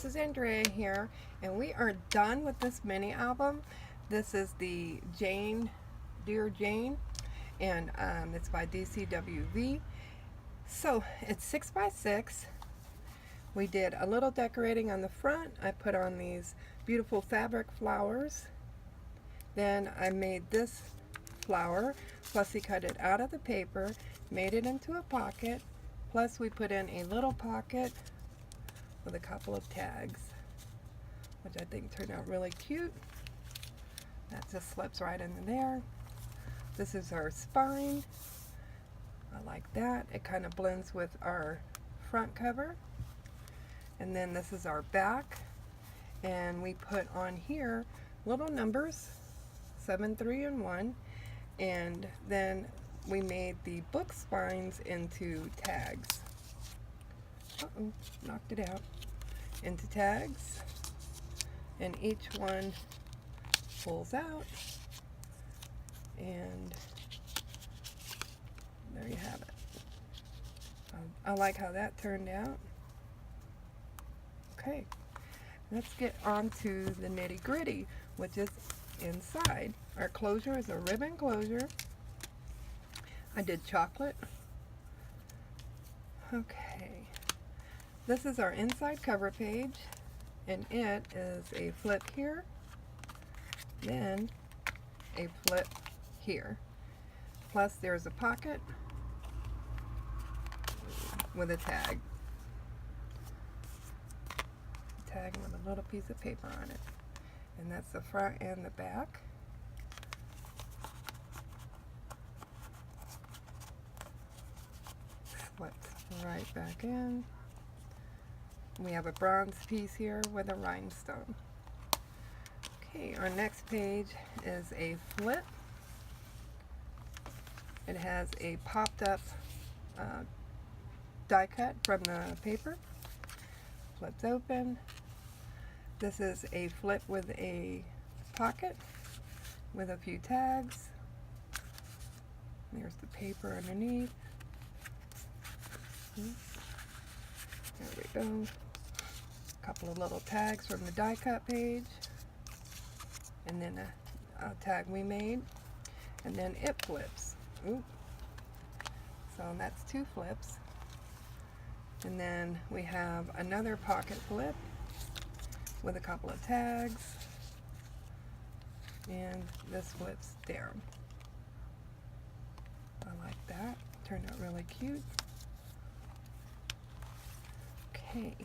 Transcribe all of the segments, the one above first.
this is Andrea here, and we are done with this mini album. This is the Dear Jane, and it's by DCWV. So it's 6x6. We did a little decorating on the front. I put on these beautiful fabric flowers. Then I made this flower, plus we cut it out of the paper, made it into a pocket, plus we put in a little pocket with a couple of tags, which I think turned out really cute. That just slips right into there. This is our spine. I like that. It kind of blends with our front cover. And then this is our back. And we put on here little numbers, 7, 3, and 1. And then we made the book spines into tags. Uh-oh, knocked it out. Into tags, and each one pulls out, and there you have it. I like how that turned out. Okay, let's get on to the nitty-gritty, which is inside. Our closure is a ribbon closure. I did chocolate. Okay. This is our inside cover page, and it is a flip here, then a flip here. Plus there's a pocket with a tag. Tag with a little piece of paper on it. And that's the front and the back. Slips right back in. We have a bronze piece here with a rhinestone. Okay, our next page is a flip. It has a popped up die cut from the paper. Flips open. This is a flip with a pocket with a few tags. There's the paper underneath. There we go. A couple of little tags from the die cut page, and then a tag we made, and then it flips. Ooh. So that's 2 flips. And then we have another pocket flip with a couple of tags, and this flips down. I like that. Turned out really cute. Okay.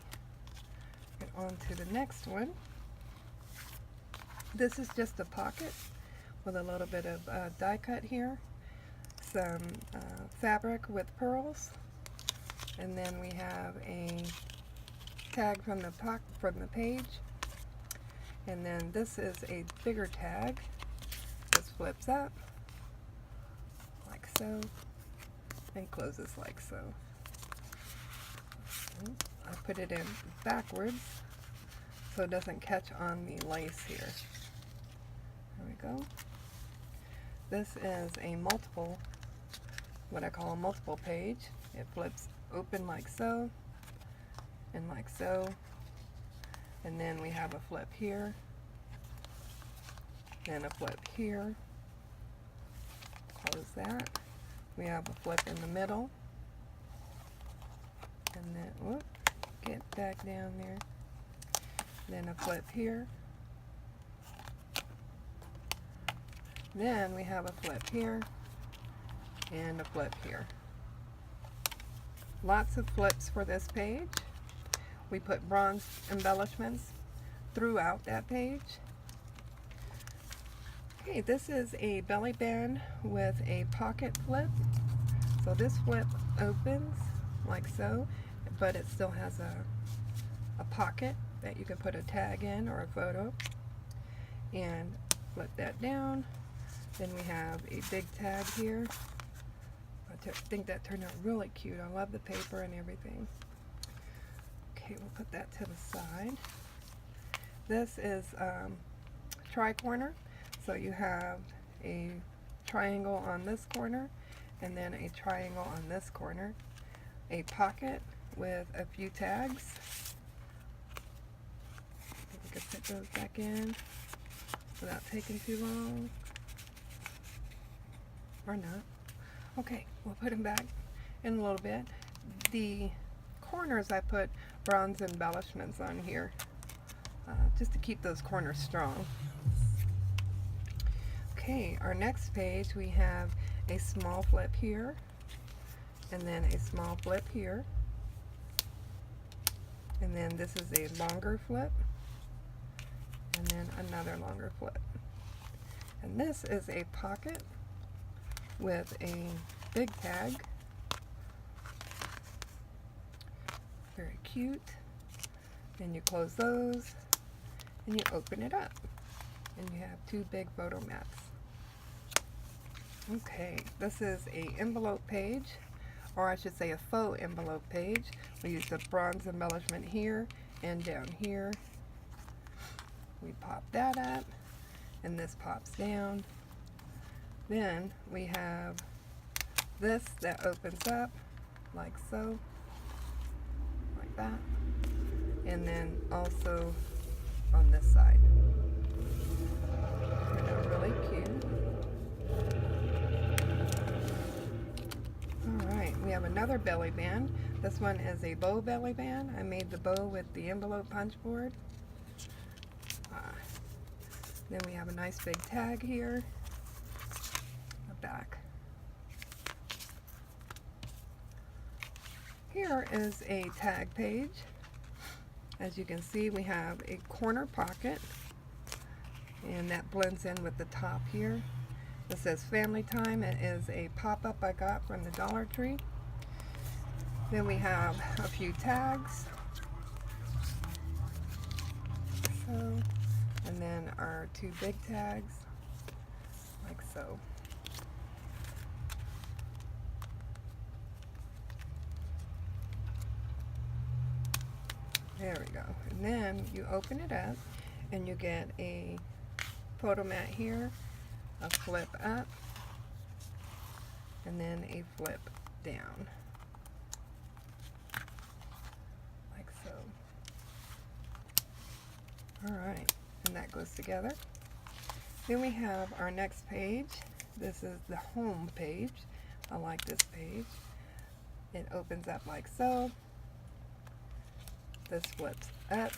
Get on to the next one. This is just a pocket with a little bit of die cut here, some fabric with pearls, and then we have a tag from the page, and then this is a bigger tag. This flips up like so and closes like so. I put it in backwards so it doesn't catch on the lace here. There we go. This is a multiple, what I call a multiple page. It flips open like so, and like so. And then we have a flip here, then a flip here. Close that. We have a flip in the middle. And then, whoop, get back down there. Then a flip here. Then we have a flip here and a flip here. Lots of flips for this page. We put bronze embellishments throughout that page. Okay, this is a belly band with a pocket flip. So this flip opens like so, but it still has a pocket that you can put a tag in or a photo, and flip that down. Then we have a big tag here. I think that turned out really cute. I love the paper and everything. Okay, we'll put that to the side. This is tri-corner, so you have a triangle on this corner and then a triangle on this corner, a pocket with a few tags, those back in without taking too long. Or not. Okay, we'll put them back in a little bit. The corners I put bronze embellishments on here just to keep those corners strong. Okay, our next page we have a small flip here and then a small flip here, and then this is a longer flip and then another longer flip, and this is a pocket with a big tag. Very cute. Then you close those and you open it up and you have two big photo mats. Okay, this is a envelope page, or I should say a faux envelope page. We use the bronze embellishment here and down here. We pop that up and this pops down. Then we have this that opens up like so, like that, and then also on this side. They're really cute. Alright, we have another belly band. This one is a bow belly band. I made the bow with the envelope punch board. Then we have a nice big tag here. Back. Here is a tag page. As you can see, we have a corner pocket, and that blends in with the top here. This says Family Time. It is a pop-up I got from the Dollar Tree. Then we have a few tags. So, and then our two big tags, like so. There we go. And then you open it up and you get a photo mat here, a flip up, and then a flip down. Like so. Alright, and that goes together. Then we have our next page. This is the home page. I like this page. It opens up like so. This flips up,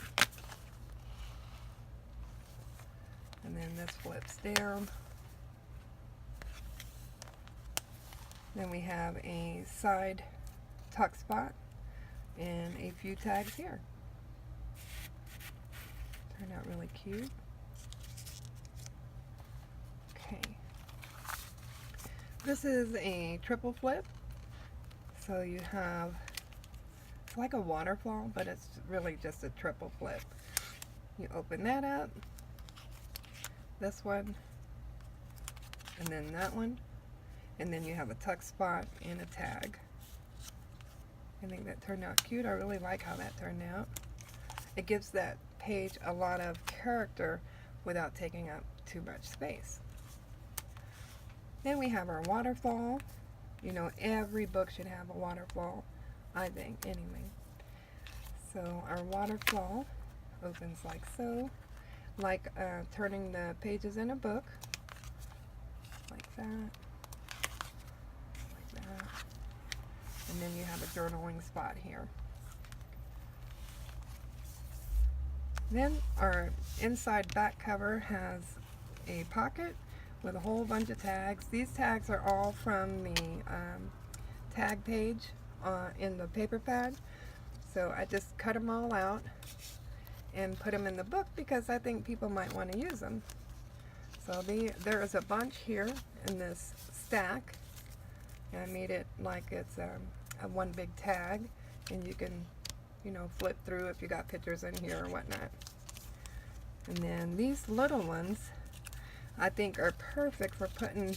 and then this flips down. Then we have a side tuck spot and a few tags here. Turned out really cute. Okay. This is a triple flip. So you have, it's like a waterfall, but it's really just a triple flip. You open that up, this one, and then that one, and then you have a tuck spot and a tag. I think that turned out cute. I really like how that turned out. It gives that page a lot of character without taking up too much space. Then we have our waterfall. You know, every book should have a waterfall, I think, anyway. So our waterfall opens like so, like turning the pages in a book, like that, like that. And then you have a journaling spot here. Then our inside back cover has a pocket with a whole bunch of tags. These tags are all from the tag page in the paper pad. So I just cut them all out and put them in the book because I think people might want to use them. So there is a bunch here in this stack. And I made it like it's a one big tag, and you can, you know, flip through if you got pictures in here or whatnot. And then these little ones I think are perfect for putting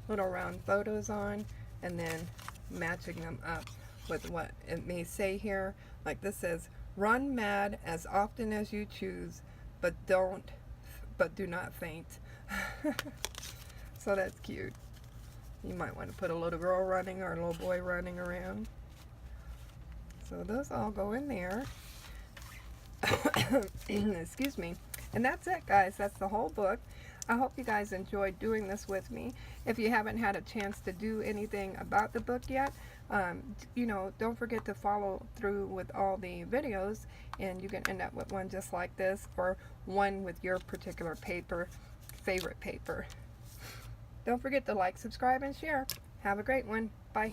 little round photos on and then matching them up with what it may say here. Like this says, run mad as often as you choose, but do not faint. So that's cute. You might want to put a little girl running or a little boy running around. So those all go in there. Excuse me. And that's it, guys. That's the whole book. I hope you guys enjoyed doing this with me. If you haven't had a chance to do anything about the book yet, you know, don't forget to follow through with all the videos, and you can end up with one just like this, or one with your particular favorite paper. Don't forget to like, subscribe, and share. Have a great one. Bye.